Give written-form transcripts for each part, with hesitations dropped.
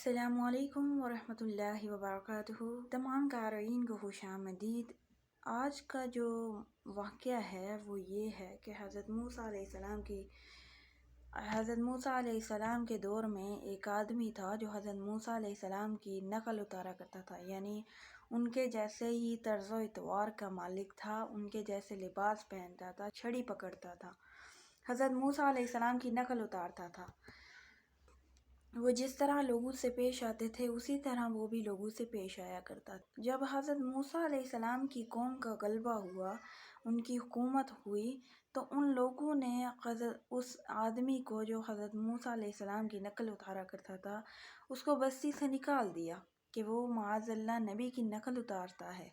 السلام علیکم ورحمۃ اللہ وبرکاتہ۔ تمام قارئین کو خوش آمدید۔ آج کا جو واقعہ ہے وہ یہ ہے کہ حضرت موسیٰ علیہ السلام کے دور میں ایک آدمی تھا جو حضرت موسیٰ علیہ السلام کی نقل اتارا کرتا تھا، یعنی ان کے جیسے ہی طرز و اطوار کا مالک تھا، ان کے جیسے لباس پہنتا تھا، چھڑی پکڑتا تھا، حضرت موسیٰ علیہ السلام کی نقل اتارتا تھا۔ وہ جس طرح لوگوں سے پیش آتے تھے اسی طرح وہ بھی لوگوں سے پیش آیا کرتا تھا۔ جب حضرت موسیٰ علیہ السلام کی قوم کا غلبہ ہوا، ان کی حکومت ہوئی، تو ان لوگوں نے اس آدمی کو جو حضرت موسیٰ علیہ السلام کی نقل اتارا کرتا تھا اس کو بستی سے نکال دیا کہ وہ معاذ اللہ نبی کی نقل اتارتا ہے۔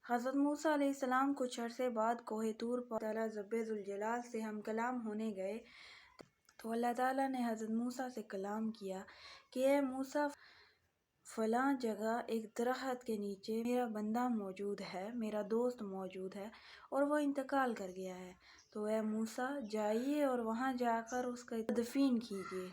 حضرت موسیٰ علیہ السلام کچھ عرصے بعد کوہ طور پر تعالیٰ رب ذوالجلال سے ہم کلام ہونے گئے، تو اللہ تعالیٰ نے حضرت موسیٰ سے کلام کیا کہ اے موسیٰ، فلاں جگہ ایک درخت کے نیچے میرا بندہ موجود ہے، میرا دوست موجود ہے اور وہ انتقال کر گیا ہے، تو اے موسیٰ جائیے اور وہاں جا کر اس کا تدفین کیجیے۔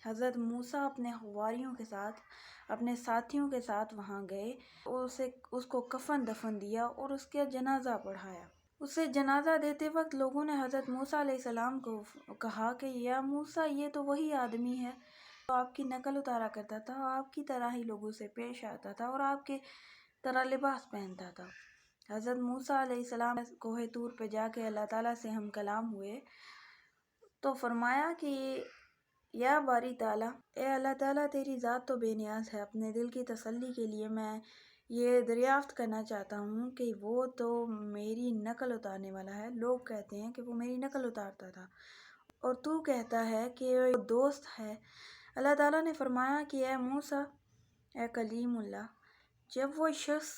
حضرت موسیٰ اپنے حواریوں کے ساتھ، اپنے ساتھیوں کے ساتھ وہاں گئے، اس کو کفن دفن دیا اور اس کا جنازہ پڑھایا۔ اسے جنازہ دیتے وقت لوگوں نے حضرت موسیٰ علیہ السلام کو کہا کہ یا موسیٰ، یہ تو وہی آدمی ہے جو آپ کی نقل اتارا کرتا تھا، آپ کی طرح ہی لوگوں سے پیش آتا تھا اور آپ کے طرح لباس پہنتا تھا۔ حضرت موسیٰ علیہ السلام کوہ طور پہ جا کے اللہ تعالیٰ سے ہم کلام ہوئے تو فرمایا کہ یا باری تعالیٰ، اے اللہ تعالیٰ، تیری ذات تو بے نیاز ہے، اپنے دل کی تسلی کے لیے میں یہ دریافت کرنا چاہتا ہوں کہ وہ تو میری نقل اتارنے والا ہے، لوگ کہتے ہیں کہ وہ میری نقل اتارتا تھا اور تو کہتا ہے کہ وہ دوست ہے۔ اللہ تعالیٰ نے فرمایا کہ اے موسیٰ، اے کلیم اللہ، جب وہ شخص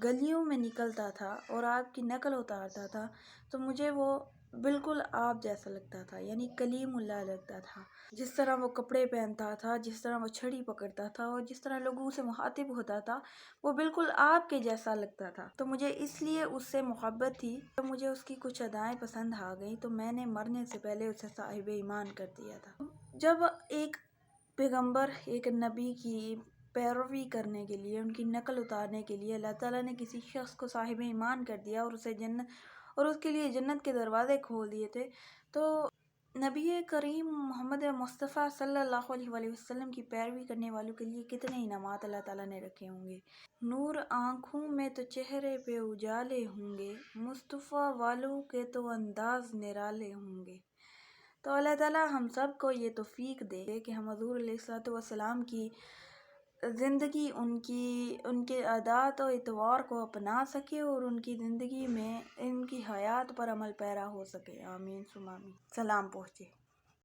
گلیوں میں نکلتا تھا اور آپ کی نقل اتارتا تھا تو مجھے وہ بالکل آپ جیسا لگتا تھا، یعنی کلیم اللہ لگتا تھا۔ جس طرح وہ کپڑے پہنتا تھا، جس طرح وہ چھڑی پکڑتا تھا اور جس طرح لوگوں سے مخاطب ہوتا تھا وہ بالکل آپ کے جیسا لگتا تھا، تو مجھے اس لیے اس سے محبت تھی۔ تو مجھے اس کی کچھ ادائیں پسند آ گئیں تو میں نے مرنے سے پہلے اسے صاحب ایمان کر دیا تھا۔ جب ایک پیغمبر، ایک نبی کی پیروی کرنے کے لیے، ان کی نقل اتارنے کے لیے اللہ تعالیٰ نے کسی شخص کو صاحب ایمان کر دیا اور اس کے لیے جنت کے دروازے کھول دیے تھے، تو نبی کریم محمد مصطفیٰ صلی اللہ علیہ وآلہ وسلم کی پیروی کرنے والوں کے لیے کتنے انعامات اللہ تعالیٰ نے رکھے ہوں گے۔ نور آنکھوں میں تو چہرے پہ اجالے ہوں گے، مصطفیٰ والوں کے تو انداز نرالے ہوں گے۔ تو اللہ تعالیٰ ہم سب کو یہ توفیق دے کہ ہم حضور علیہ الصلوۃ والسلام کی زندگی، ان کے عادات و اطوار کو اپنا سکے اور ان کی زندگی میں ان کی حیات پر عمل پیرا ہو سکے۔ آمین ثم آمین۔ سلام پہنچے۔